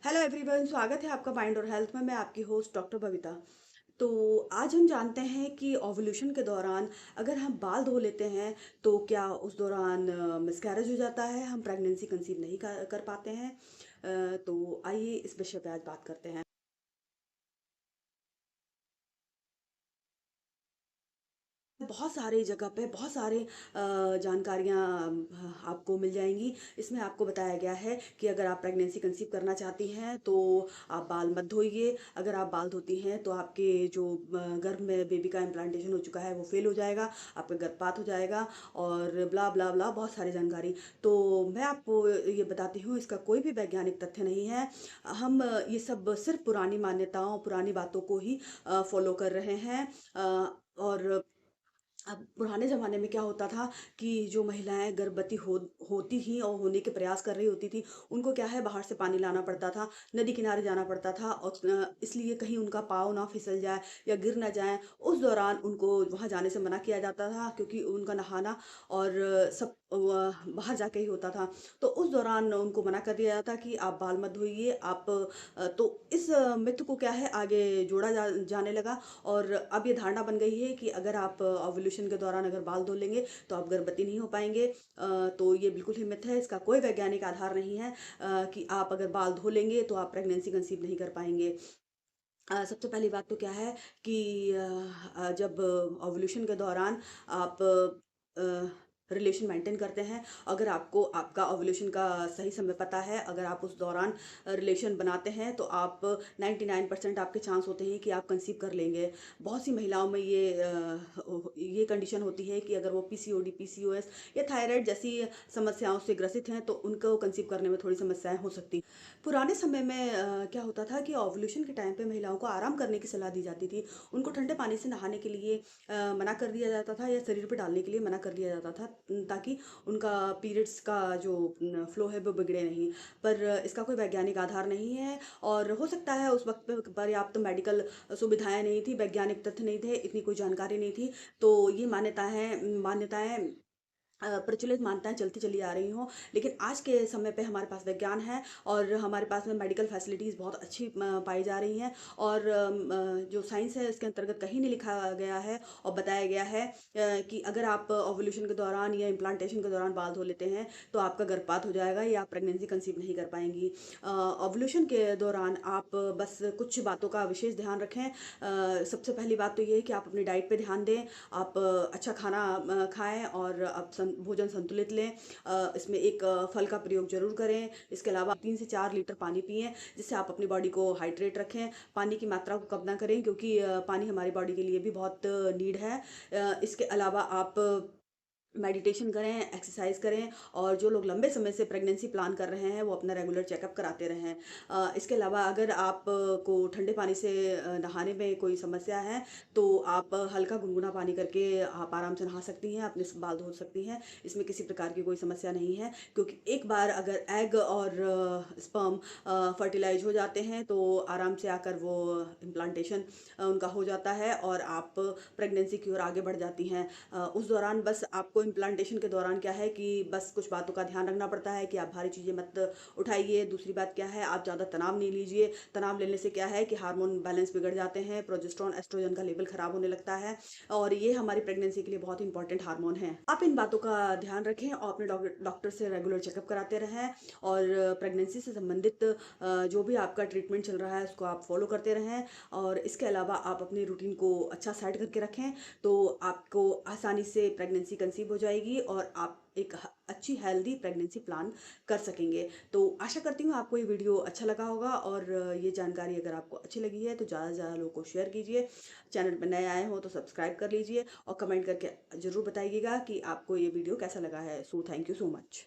Hello everyone, स्वागत है आपका माइंड और हेल्थ में। मैं आपकी होस्ट डॉक्टर बबीता। तो आज हम जानते हैं कि ओव्यूलेशन के दौरान अगर हम बाल धो लेते हैं तो क्या उस दौरान मिसकैरेज हो जाता है, हम प्रेगनेंसी कंसीव नहीं कर पाते हैं। तो आइए इस विषय पे आज बात करते हैं। बहुत सारे जगह पे बहुत सारे जानकारियाँ आपको मिल जाएंगी। इसमें आपको बताया गया है कि अगर आप प्रेगनेंसी कंसीव करना चाहती हैं तो आप बाल मत धोइए। अगर आप बाल धोती हैं तो आपके जो गर्भ में बेबी का इम्प्लांटेशन हो चुका है वो फेल हो जाएगा, आपका गर्भपात हो जाएगा और ब्ला ब्ला ब्ला बहुत सारी जानकारी। तो मैं आपको ये बताती हूँ, इसका कोई भी वैज्ञानिक तथ्य नहीं है। हम ये सब सिर्फ पुरानी मान्यताओं पुरानी बातों को ही फॉलो कर रहे हैं। और अब पुराने ज़माने में क्या होता था कि जो महिलाएँ गर्भवती होती थीं और होने के प्रयास कर रही होती थी, उनको क्या है बाहर से पानी लाना पड़ता था, नदी किनारे जाना पड़ता था और इसलिए कहीं उनका पाँव ना फिसल जाए या गिर ना जाएँ, उस दौरान उनको वहाँ जाने से मना किया जाता था क्योंकि उनका नहाना और सब बाहर जाके ही होता था। तो उस दौरान उनको मना कर दिया जाता कि आप बाल मत धोइए। तो इस मिथ को क्या है आगे जोड़ा जाने लगा और अब ये धारणा बन गई है कि अगर आप ओव्यूलेशन के दौरान अगर बाल धो लेंगे तो आप गर्भवती नहीं हो पाएँगे। तो ये बिल्कुल ही मिथ है, इसका कोई वैज्ञानिक आधार नहीं है कि आप अगर बाल धो लेंगे तो आप प्रेगनेंसी कंसीव नहीं कर पाएँगे। सबसे पहली बात तो क्या है कि जब ओव्यूलेशन के दौरान आप रिलेशन मेंटेन करते हैं, अगर आपको आपका ओव्यूलेशन का सही समय पता है, अगर आप उस दौरान रिलेशन बनाते हैं तो आप 99% आपके चांस होते हैं कि आप कंसीव कर लेंगे। बहुत सी महिलाओं में ये कंडीशन होती है कि अगर वो पीसीओडी, पीसीओएस या थायराइड जैसी समस्याओं से ग्रसित हैं तो उनको कंसीव करने में थोड़ी समस्याएँ हो सकती। पुराने समय में क्या होता था कि ओव्यूलेशन के टाइम पे महिलाओं को आराम करने की सलाह दी जाती थी। उनको ठंडे पानी से नहाने के लिए मना कर दिया जाता था या शरीर पे डालने के लिए मना कर दिया जाता था, ताकि उनका पीरियड्स का जो फ्लो है वो बिगड़े नहीं। पर इसका कोई वैज्ञानिक आधार नहीं है और हो सकता है उस वक़्त पे पर्याप्त मेडिकल सुविधाएँ नहीं थी, वैज्ञानिक तथ्य नहीं थे, इतनी कोई जानकारी नहीं थी। तो ये मान्यताएँ प्रचलित मान्यताएँ चलती चली आ रही हों, लेकिन आज के समय पे हमारे पास विज्ञान है और हमारे पास में मेडिकल फैसिलिटीज़ बहुत अच्छी पाई जा रही हैं और जो साइंस है इसके अंतर्गत कहीं नहीं लिखा गया है और बताया गया है कि अगर आप ओव्यूलेशन के दौरान या इम्प्लांटेशन के दौरान बाल धो लेते हैं, तो आपका गर्भपात हो जाएगा या आप प्रेगनेंसी कंसीव नहीं कर पाएँगी। ओव्यूलेशन के दौरान आप बस कुछ बातों का विशेष ध्यान रखें। सबसे पहली बात तो ये है कि आप अपनी डाइट पे ध्यान दें, आप अच्छा खाना खाएँ और आप भोजन संतुलित लें। इसमें एक फल का प्रयोग ज़रूर करें। इसके अलावा 3 से 4 लीटर पानी पिएँ, जिससे आप अपनी बॉडी को हाइड्रेट रखें। पानी की मात्रा को कम ना करें क्योंकि पानी हमारी बॉडी के लिए भी बहुत नीड है। इसके अलावा आप मेडिटेशन करें, एक्सरसाइज करें और जो लोग लंबे समय से प्रेगनेंसी प्लान कर रहे हैं, वो अपना रेगुलर चेकअप कराते रहें। इसके अलावा अगर आप को ठंडे पानी से नहाने में कोई समस्या है, तो आप हल्का गुनगुना पानी करके आप आराम से नहा सकती हैं, अपने बाल धो सकती हैं। इसमें किसी प्रकार की कोई समस्या नहीं है क्योंकि एक बार अगर एग और स्पर्म फर्टिलाइज़ हो जाते हैं, तो आराम से आकर वो इम्प्लांटेशन उनका हो जाता है और आप प्रेगनेंसी की ओर आगे बढ़ जाती हैं। उस दौरान बस आपको इम्प्लांटेशन के दौरान क्या है कि बस कुछ बातों का ध्यान रखना पड़ता है कि आप भारी चीज़ें मत उठाइए। दूसरी बात क्या है, आप ज़्यादा तनाव नहीं लीजिए। तनाव लेने से क्या है कि हार्मोन बैलेंस बिगड़ जाते हैं, प्रोजेस्टेरोन, एस्ट्रोजन का लेवल खराब होने लगता है और ये हमारी प्रेगनेंसी के लिए बहुत इंपॉर्टेंट हार्मोन है। आप इन बातों का ध्यान रखें और अपने डॉक्टर से रेगुलर चेकअप कराते रहें और प्रेगनेंसी से संबंधित जो भी आपका ट्रीटमेंट चल रहा है उसको आप फॉलो करते रहें और इसके अलावा आप अपनी रूटीन को अच्छा सेट करके रखें, तो आपको आसानी से प्रेगनेंसी कंसीव हो जाएगी और आप एक अच्छी हेल्दी प्रेगनेंसी प्लान कर सकेंगे। तो आशा करती हूँ आपको ये वीडियो अच्छा लगा होगा और ये जानकारी अगर आपको अच्छी लगी है तो ज़्यादा से ज़्यादा लोगों को शेयर कीजिए। चैनल पर नए आए हो तो सब्सक्राइब कर लीजिए और कमेंट करके ज़रूर बताइएगा कि आपको ये वीडियो कैसा लगा है। So thank you so much.